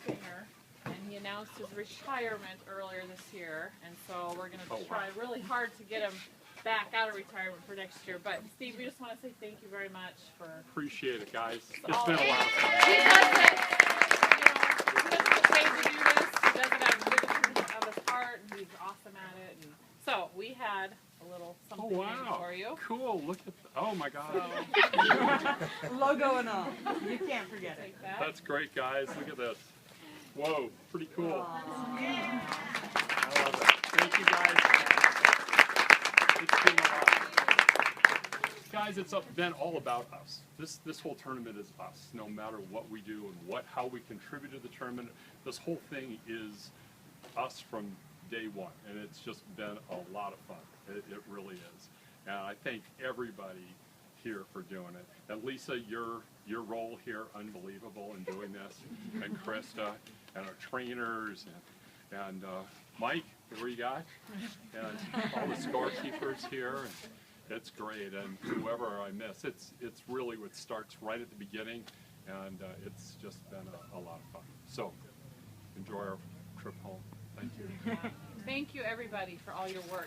singer, and he announced his retirement earlier this year, and so we're going to try really hard to get him back out of retirement for next year. But Steve, we just want to say thank you very much for. Appreciate it, guys. It's been a lot of fun. He doesn't, he doesn't get paid to do this. He does it out of the goodness of his heart, and he's awesome at it. And so we had a little something for you. Cool. Look at oh my God. So, Logo and all. You can't forget it. take that. That's great, guys. Look at this. Whoa, pretty cool. I love it. Thank you, guys. It's been a lot. Guys, it's been all about us. This whole tournament is us. No matter what we do and how we contribute to the tournament, this whole thing is us from day one, and it's just been a lot of fun. It really is. And I thank everybody here for doing it. And Lisa, your role here, unbelievable in doing this, and Krista, and our trainers, and Mike, where you got, and all the scorekeepers here. And it's great, and whoever I miss, it's really what starts right at the beginning, and it's just been a lot of fun. So enjoy our trip home. Thank you. Thank you, everybody, for all your work.